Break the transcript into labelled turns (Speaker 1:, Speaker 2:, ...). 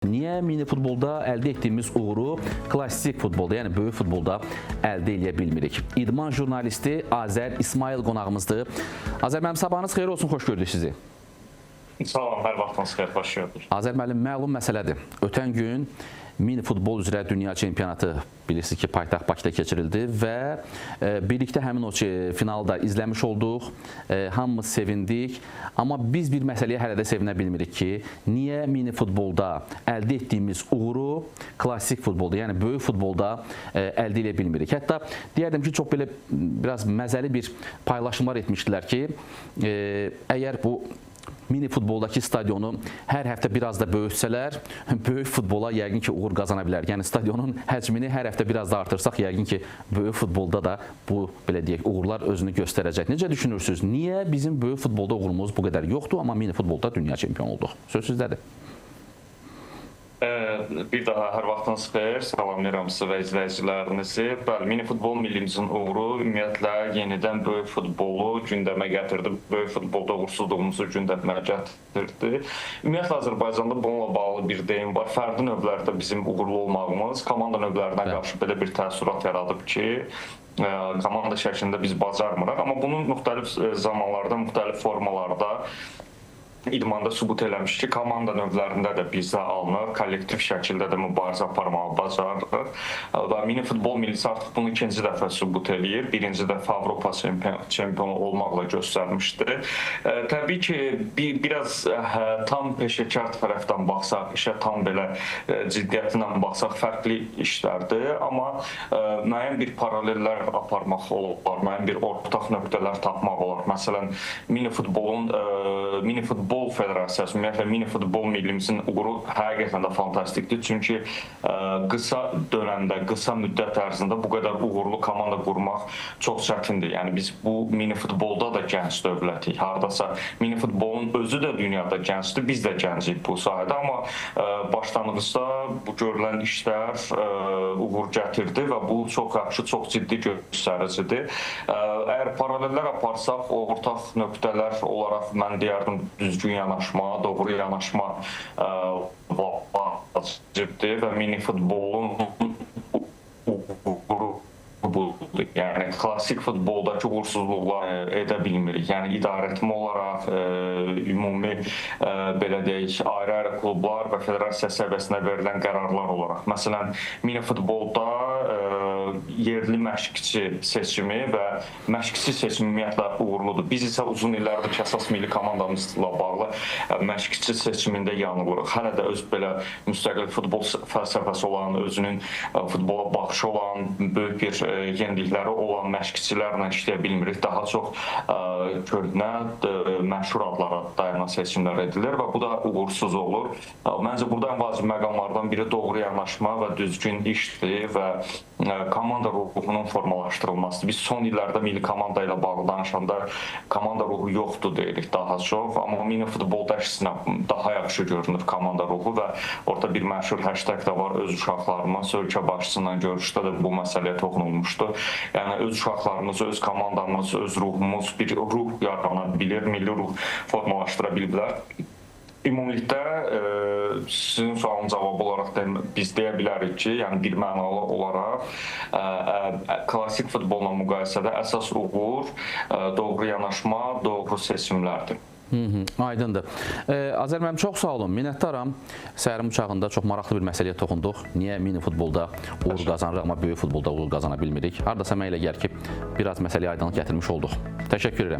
Speaker 1: Niyə mini futbolda əldə etdiyimiz uğuru klassik futbolda, yəni böyük futbolda əldə edə bilmirik? İdman jurnalisti Azər İsmail qonağımızdır. Azər müəllim, sabahınız xeyir olsun, xoş gördük sizi.
Speaker 2: Salam, hər vaxtınız xeyir, xoş gördük.
Speaker 1: Azər müəllim, məlum məsələdir. Ötən gün mini futbol üzrə dünya çempionatı bilirsiniz ki, paytaxt Bakıda keçirildi və birlikdə həmin o finalı da izləmiş olduq, hamımız sevindik. Amma biz bir məsələyə hələ də sevinə bilmirik ki, niyə mini futbolda əldə etdiyimiz uğuru klassik futbolda, yəni böyük futbolda əldə edə bilmirik. Hətta deyərdim ki, çox belə biraz məzəli bir paylaşımlar etmişdilər ki, əgər bu mini futboldakı stadionu hər həftə biraz da böyütsələr, böyük futbola yəqin ki, uğur qazana bilər. Yəni stadionun həcmini hər həftə biraz da artırsaq, yəqin ki, böyük futbolda da bu, belə deyək, uğurlar özünü göstərəcək. Necə düşünürsünüz? Niyə bizim böyük futbolda uğurumuz bu qədər yoxdur, amma mini futbolda dünya çempionu olduq? Söz sizdədir.
Speaker 2: Bir daha hər vaxtınız xeyir, salamlayıram sizə və izləyicilərinizi. Bəli, mini futbol millimizin uğuru ümumiyyətlə yenidən böyük futbolu gündəmə gətirdi, böyük futbolda uğursuzluğumuzu gündəmə gətirdi. Ümumiyyətlə Azərbaycanda bununla bağlı bir deyim var. Fərdi növlərdə bizim uğurlu olmağımız komanda növlərinə qarşı belə bir təəssürat yaradıb ki, komanda şəklində biz bacarmırıq. Amma bunun müxtəlif zamanlarda, müxtəlif formalarda idmanda sübut eləmiş ki, komanda növlərində də bizə alınır, kollektiv şəkildə də mübarizə aparmağı bacarırıq. Və mini futbol millisi artıq bunu ikinci dəfə sübut eləyir. Birinci dəfə Avropa çempionu olmaqla göstərmişdi. Təbii ki, biraz tam peşəkar tərəfdən baxsaq, işə tam belə ciddiyyətlə baxsaq fərqli işlərdir. Amma müəyyən bir paralellər aparmaq olar, müəyyən bir ortaq nöqtələr tapmaq olar. Məsələn, mini futbol Federasiyası, ümumiyyətlə mini futbol millimizin uğuru həqiqətən də fantastikdir. Çünki qısa dönəmdə, qısa müddət ərzində bu qədər uğurlu komanda qurmaq çox çətindir. Yəni biz bu mini futbolda da gənc dövlətik. Hardasa mini futbolun özü də dünyada gəncdir, biz də gəncik bu sahədə. Amma başlanğıcda bu görülən işlər uğur gətirdi və bu çox yaxşı, çox ciddi göstəricidir. Əgər paralellər aparsaq, ortaq nöqtələr olaraq mən deyərdim düzgün yanaşma, doğru yanaşma vacibdir və mini futbolun uğuru budur. Yəni klassik futboldakı uğursuzluqlar edə bilmirik. Yəni idarəetmə olaraq, ümumi belə deyək, ayrı-ayrı klublar və federasiya səviyyəsində verilən qərarlar olaraq. Məsələn, mini futbolda yerli məşqçi seçimi və məşqçi seçimi ümumiyyətlə uğurludur. Biz isə uzun illərdir ki, əsas milli komandamızla bağlı məşqçi seçimində yanılırıq. Hələ də öz belə müstəqil futbol fəlsəfəsi olan, özünün futbola baxışı olan, böyük bir yenilikləri olan məşqçilərlə işləyə bilmirik. Daha çox köhnə, məşhur adlara dayanan seçimlər edilir və bu da uğursuz olur. Məncə burada ən vacib məqamlardan biri doğru yanaşma və düzgün işdir və komanda ruhunun formalaşdırılmasıdır. Biz son illərdə milli komanda ilə bağlı danışanda komanda ruhu yoxdur deyirik daha çox. Amma mini futbolda əksinə daha yaxşı görünür komanda ruhu və orada bir məşhur hashtag da var, öz uşaqlarımız, ölkə başçısıyla görüşdə də bu məsələyə toxunulmuşdu. Yəni öz uşaqlarımız, öz komandamız, öz ruhumuz bir ruh yarana bilir, milli ruh formalaşdıra bilirlər. Ümumilikdə sizin sualın cavabı olaraq biz deyə bilərik ki, yəni bir mənalı olaraq klassik futbolla müqayisədə əsas uğur, doğru yanaşma, doğru seçimlərdir.
Speaker 1: Aydındır. Azər müəllim, çox sağ olun, minnətdaram. Səhərin uçağında çox maraqlı bir məsələyə toxunduq. Niyə mini futbolda uğur qazanırıq, amma böyük futbolda uğur qazana bilmirik? Hardasa mənə elə gəlir ki, biraz məsələyə aydınlıq gətirmiş olduq. Təşəkkür edirəm.